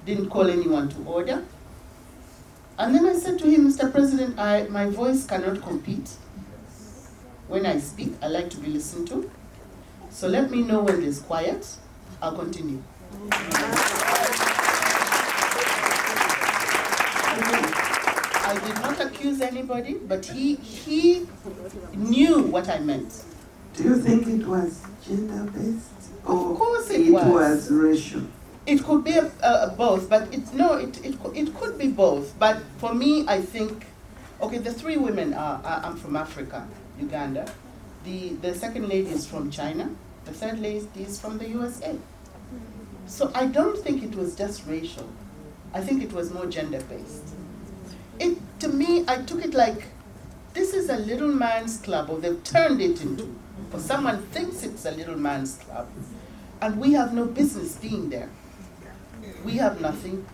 didn't call anyone to order. And then I said to him, Mr. President, my voice cannot compete. When I speak, I like to be listened to. So let me know when there's quiet. I'll continue. I did not accuse anybody, but he knew what I meant. Do you think it was gender-based? Or of course it was racial? It could be both, but it could be both. But for me, I think, okay, the three women I'm from Africa, Uganda. The second lady is from China. The third lady is from the USA. So I don't think it was just racial. I think it was more gender-based. To me, I took it like, this is a little man's club, or they've turned it into, or someone thinks it's a little man's club, and we have no business being there. We have nothing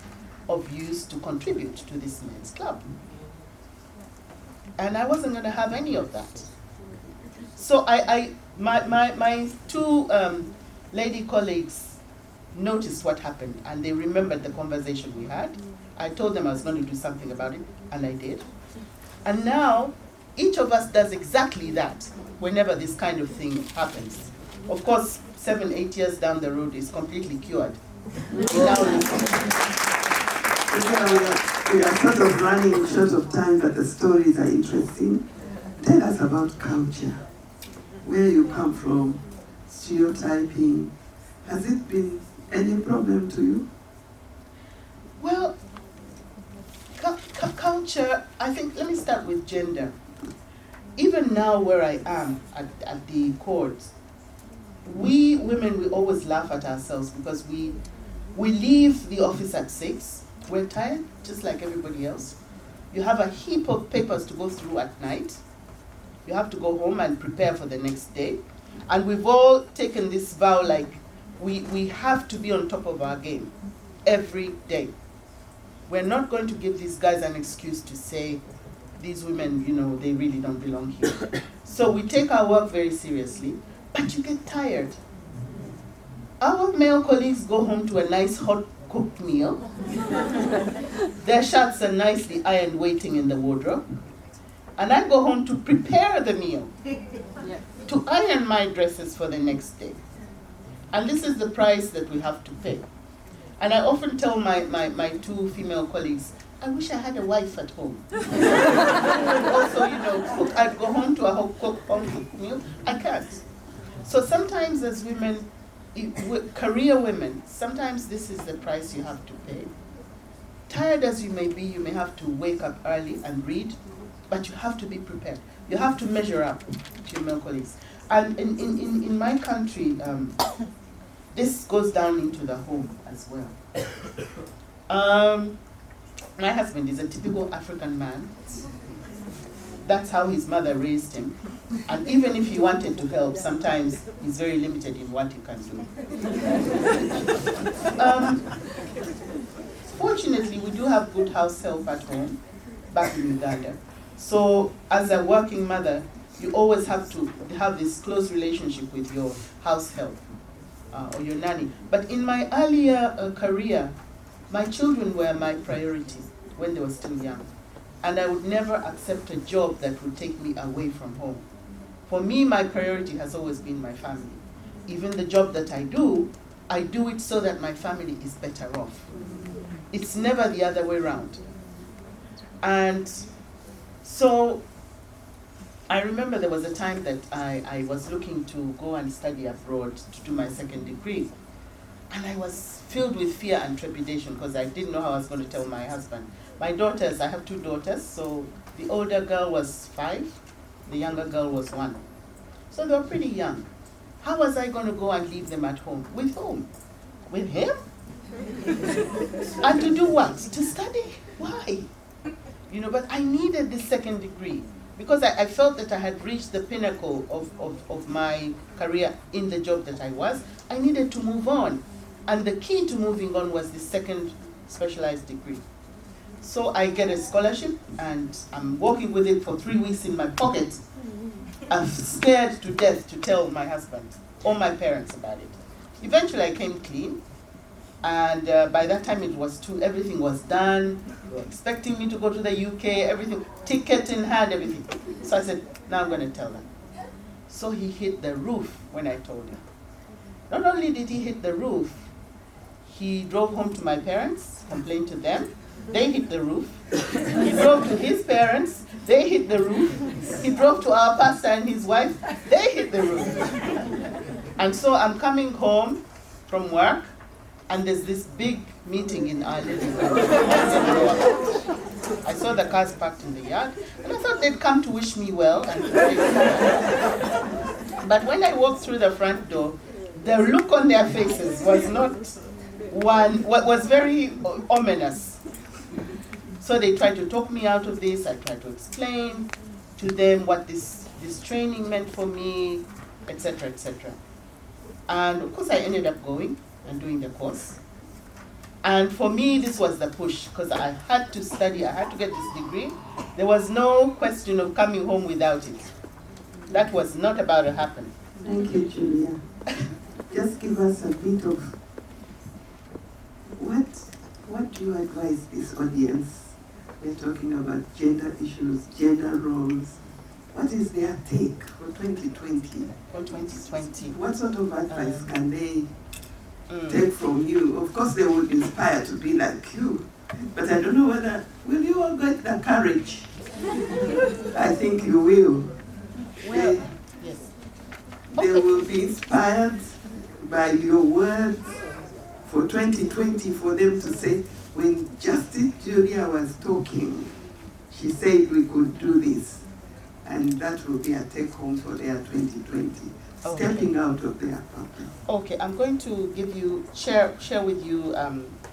of use to contribute to this men's club. And I wasn't going to have any of that. So my two lady colleagues noticed what happened, and they remembered the conversation we had. I told them I was going to do something about it, and I did. And now, each of us does exactly that whenever this kind of thing happens. Of course, 7-8 years down the road is completely cured. We are sort of running short of time, but the stories are interesting. Tell us about culture, where you come from, stereotyping. Has it been any problem to you? Well, culture, I think, let me start with gender. Even now where I am at the court, we women, we always laugh at ourselves because we leave the office at 6. We're tired, just like everybody else. You have a heap of papers to go through at night. You have to go home and prepare for the next day. And we've all taken this vow, like, we have to be on top of our game every day. We're not going to give these guys an excuse to say, these women, they really don't belong here. So we take our work very seriously, but you get tired. Our male colleagues go home to a nice hot cooked meal. Their shirts are nicely ironed, waiting in the wardrobe. And I go home to prepare the meal, to iron my dresses for the next day. And this is the price that we have to pay. And I often tell my two female colleagues, I wish I had a wife at home. Also, I'd go home to a home-cooked meal. I can't. So sometimes as women, career women, sometimes this is the price you have to pay. Tired as you may be, you may have to wake up early and read, but you have to be prepared. You have to measure up to your male colleagues. And in my country, this goes down into the home as well. My husband is a typical African man. That's how his mother raised him. And even if he wanted to help, sometimes he's very limited in what he can do. Fortunately, we do have good house help at home, back in Uganda. So as a working mother, you always have to have this close relationship with your house help or your nanny. But in my earlier career, my children were my priority when they were still young. And I would never accept a job that would take me away from home. For me, my priority has always been my family. Even the job that I do it so that my family is better off. It's never the other way around. And so I remember there was a time that I was looking to go and study abroad to do my second degree. And I was filled with fear and trepidation because I didn't know how I was going to tell my husband. My daughters, I have 2 daughters, so the older girl was 5, the younger girl was 1. So they were pretty young. How was I going to go and leave them at home? With whom? With him? And to do what? To study? Why? But I needed this second degree because I felt that I had reached the pinnacle of my career in the job that I was. I needed to move on. And the key to moving on was the second specialized degree. So I get a scholarship and I'm walking with it for 3 weeks in my pocket. I'm scared to death to tell my husband or my parents about it. Eventually I came clean And by that time everything was done. They were expecting me to go to the UK, everything, ticket in hand, everything. So I said, now I'm going to tell them. So he hit the roof when I told him. Not only did he hit the roof, he drove home to my parents, complained to them. They hit the roof. He drove to his parents. They hit the roof. He drove to our pastor and his wife. They hit the roof. And so I'm coming home from work, and there's this big meeting in our living room. I saw the cars parked in the yard, and I thought they'd come to wish me well. But when I walked through the front door, the look on their faces was very ominous. So they tried to talk me out of this. I tried to explain to them what this training meant for me, etc., etc. And of course I ended up going and doing the course. And for me, this was the push, because I had to study, I had to get this degree. There was no question of coming home without it. That was not about to happen. Thank you, Julia. Just give us a bit of what do you advise this audience? We're talking about gender issues, gender roles. What is their take for 2020? For 2020. What sort of advice can they take from you? Of course, they would inspire to be like you, but I don't know whether, will you all get the courage? I think you will. Well, yes. They will be inspired by your words for 2020, for them to say, when Justice Julia was talking, she said we could do this. And that will be a take-home for their 2020, stepping out of their problem. Okay, I'm going to give you, share with you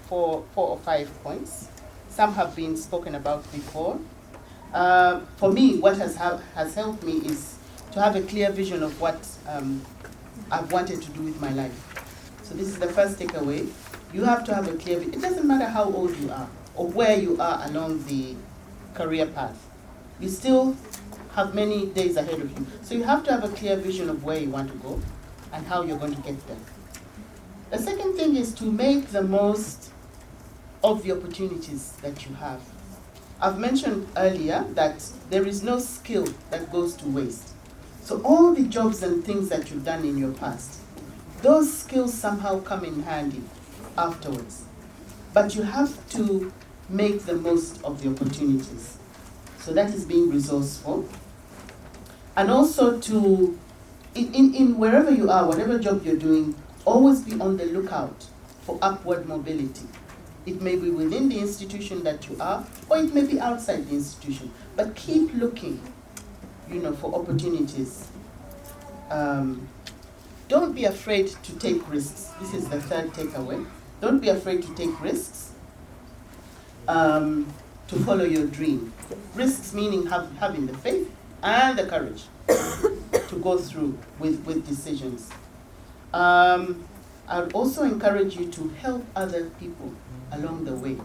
4 or 5 points. Some have been spoken about before. For me, what has helped me is to have a clear vision of what I've wanted to do with my life. So this is the first takeaway. You have to have a clear vision. It doesn't matter how old you are or where you are along the career path. You still have many days ahead of you. So you have to have a clear vision of where you want to go and how you're going to get there. The second thing is to make the most of the opportunities that you have. I've mentioned earlier that there is no skill that goes to waste. So all the jobs and things that you've done in your past, those skills somehow come in handy afterwards. But you have to make the most of the opportunities. So that is being resourceful. And also to, in wherever you are, whatever job you're doing, always be on the lookout for upward mobility. It may be within the institution that you are, or it may be outside the institution. But keep looking, for opportunities. Don't be afraid to take risks. This is the third takeaway. Don't be afraid to take risks, to follow your dream. Risks meaning having the faith and the courage to go through with decisions. I would also encourage you to help other people along the way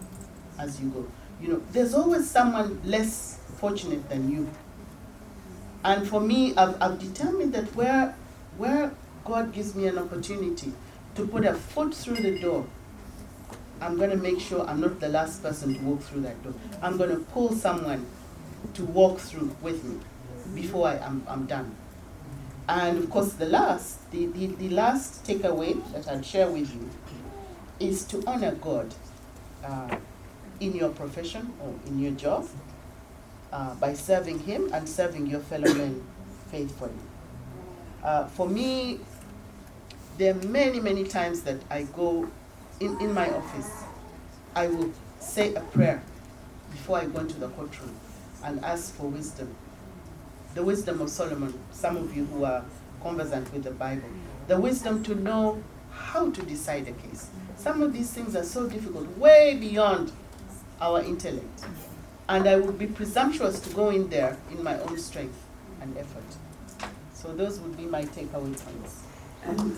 as you go. There's always someone less fortunate than you. And for me, I've determined that where God gives me an opportunity to put a foot through the door, I'm going to make sure I'm not the last person to walk through that door. I'm going to pull someone to walk through with me before I'm done. And of course, the last takeaway that I'll share with you is to honor God in your profession or in your job by serving Him and serving your fellow men faithfully. For me, there are many, many times that I go in my office, I will say a prayer before I go into the courtroom and ask for wisdom. The wisdom of Solomon, some of you who are conversant with the Bible, the wisdom to know how to decide a case. Some of these things are so difficult, way beyond our intellect. And I would be presumptuous to go in there in my own strength and effort. So those would be my takeaway points. And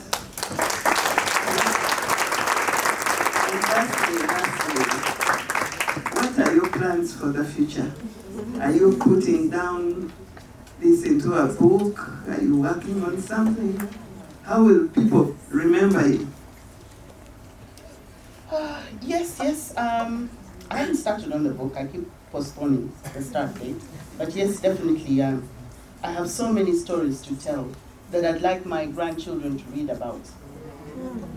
lastly, what are your plans for the future? Are you putting down this into a book? Are you working on something? How will people remember you? Yes. I haven't started on the book. I keep postponing the start date. But yes, definitely. I have so many stories to tell that I'd like my grandchildren to read about.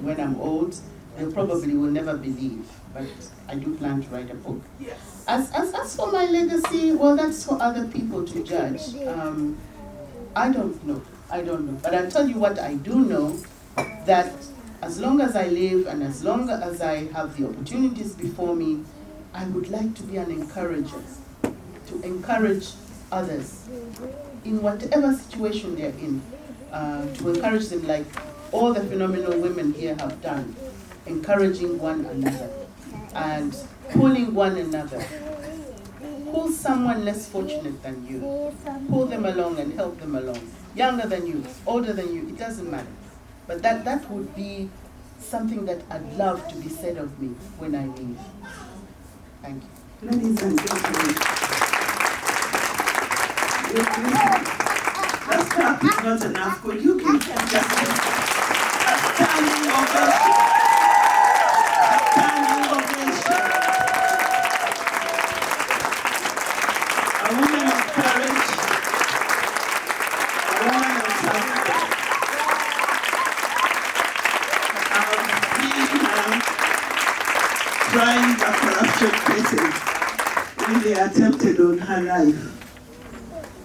When I'm old, they probably will never believe. But I do plan to write a book. Yes. As for my legacy, well, that's for other people to judge. I don't know. But I'll tell you what I do know, that as long as I live and as long as I have the opportunities before me, I would like to be an encourager, to encourage others in whatever situation they're in, to encourage them like all the phenomenal women here have done, encouraging one another and pulling one another. Pull someone less fortunate than you. Pull them along and help them along. Younger than you, older than you, it doesn't matter. But that would be something that I'd love to be said of me when I leave. Thank you. Ladies and gentlemen, that clap is not enough. Could you give them just a standing ovation? A standing ovation. A woman of courage. A woman of self-care. Trying the corruption cases when they attempted on her life.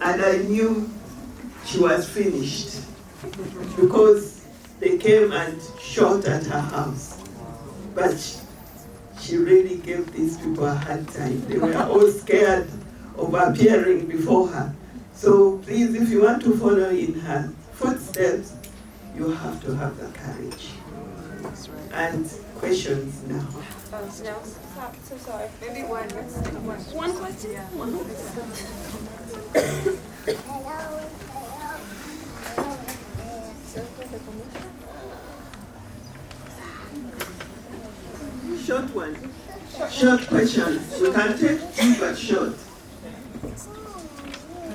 And I knew she was finished because they came and shot at her house. But she really gave these people a hard time. They were all scared of appearing before her. So please, if you want to follow in her footsteps, you have to have the courage. And questions now. No, so sorry. Maybe one question. Yeah. Short one. Short questions. We can take two, but short.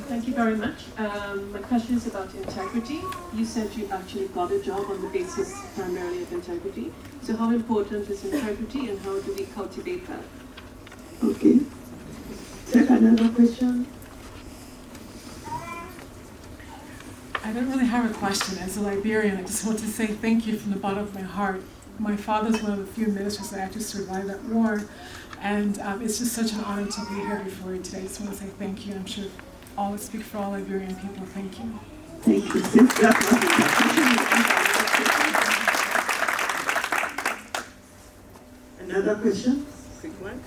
Thank you very much. My question is about integrity. You said you actually got a job on the basis primarily of integrity. So how important is integrity and how do we cultivate that? Okay. Take another question. I don't really have a question. As a Liberian, I just want to say thank you from the bottom of my heart. My father's one of the few ministers that actually survived that war, and it's just such an honor to be here before you today. I just want to say thank you. I'm sure all speak for all Liberian people. Thank you. Thank you. Since that was another question? Quick one.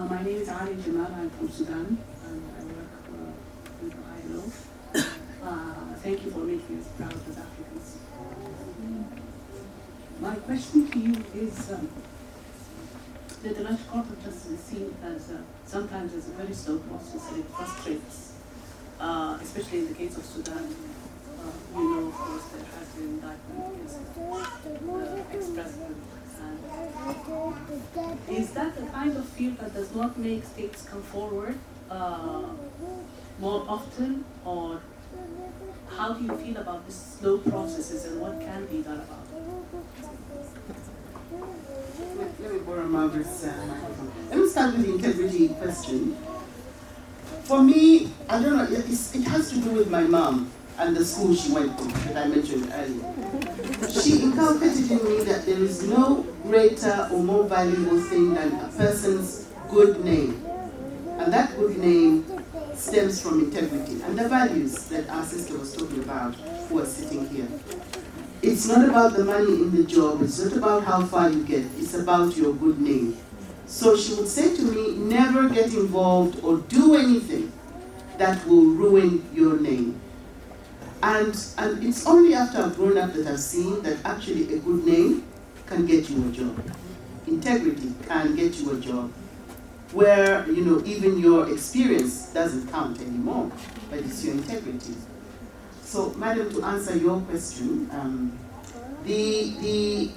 My name is Ali Jamal. I'm from Sudan, and I work with the ILO. Thank you for making us proud as Africans. My question to you is that the large corporate justice is seen as sometimes as a very slow process, and it frustrates, especially in the case of Sudan. You know, of course, there has been indictment against the ex-president. Is that the kind of field that does not make states come forward more often, or how do you feel about these slow processes and what can be done about it? Let me borrow Margaret's microphone. Let me start with the integrity question. For me, I don't know, it has to do with my mom and the school she went to that I mentioned earlier. She inculcated in me that there is no greater or more valuable thing than a person's good name. And that good name stems from integrity and the values that our sister was talking about, who was sitting here. It's not about the money in the job, it's not about how far you get, it's about your good name. So she would say to me, never get involved or do anything that will ruin your name. And it's only after I've grown up that I've seen that actually a good name can get you a job. Integrity can get you a job where, you know, even your experience doesn't count anymore, but it's your integrity. So, madam, to answer your question, the